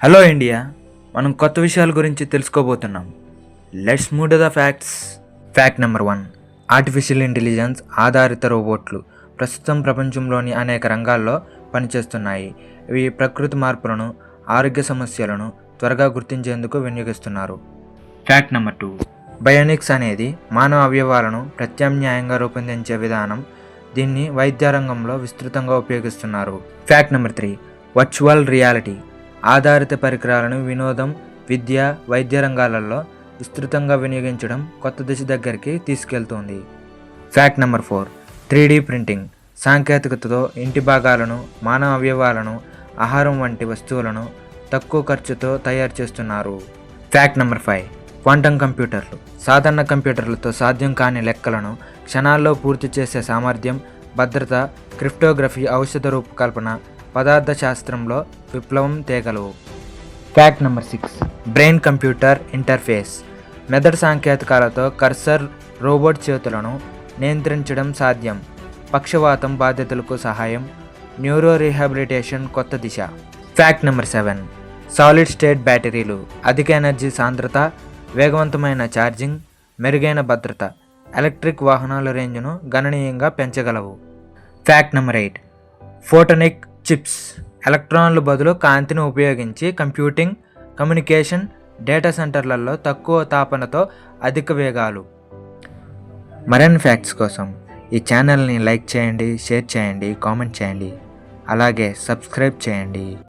Hello India, మనం కొత్త విషయాల గురించి తెలుసుకోబోతున్నాం. Let's move to the facts. Fact number 1. Artificial intelligence ఆధారిత రోబోట్లు ప్రస్తుతం ప్రపంచంలోని అనేక రంగాల్లో పనిచేస్తున్నాయి. ఇవి ప్రకృతి మార్పులను, ఆరోగ్య సమస్యలను త్వరగా గుర్తించేందుకు వినియోగిస్తున్నారు. Fact number 2. బయోనిక్స్ అనేది మానవ అవయవాలను ప్రత్యామ్నాయంగా రూపొందించే విధానం. దీన్ని వైద్య రంగంలో విస్తృతంగా ఉపయోగిస్తున్నారు. Fact number 3. వర్చువల్ రియాలిటీ ఆధారిత పరికరాలను వినోదం, విద్య, వైద్య రంగాలలో విస్తృతంగా వినియోగించడం కొత్త దిశ దగ్గరికి తీసుకెళ్తుంది. Fact number 4. 3D ప్రింటింగ్ సాంకేతికతతో ఇంటి భాగాలను, మానవ అవయవాలను, ఆహారం వంటి వస్తువులను తక్కువ ఖర్చుతో తయారు చేస్తున్నారు. Fact number 5. క్వాంటం కంప్యూటర్లు సాధారణ కంప్యూటర్లతో సాధ్యం కాని లెక్కలను క్షణాల్లో పూర్తి చేసే సామర్థ్యం, భద్రత, క్రిప్టోగ్రఫీ, ఔషధ రూపకల్పన, పదార్థ శాస్త్రంలో విప్లవం తేగలవు. Fact number 6. Brain computer interface మెదడు సాంకేతికాలతో కర్సర్ రోబోట్ చేతులను నియంత్రించడం సాధ్యం. పక్షవాతం బాధితులకు సహాయం, న్యూరో రీహాబిలిటేషన్ కొత్త దిశ. Fact number 7. సాలిడ్ స్టేట్ బ్యాటరీలు అధిక ఎనర్జీ సాంద్రత, వేగవంతమైన ఛార్జింగ్, మెరుగైన భద్రత ఎలక్ట్రిక్ వాహనాల రేంజ్ను గణనీయంగా పెంచగలవు. Fact number 8. ఫోటోనిక్ చిప్స్ ఎలక్ట్రాన్లు బదులు కాంతిని ఉపయోగించి కంప్యూటింగ్, కమ్యూనికేషన్, డేటా సెంటర్లలో తక్కువ తాపనతో అధిక వేగాలు. మరిన్ని ఫ్యాక్ట్స్ కోసం ఈ ఛానల్ని లైక్ చేయండి, షేర్ చేయండి, కామెంట్ చేయండి, అలాగే సబ్స్క్రైబ్ చేయండి.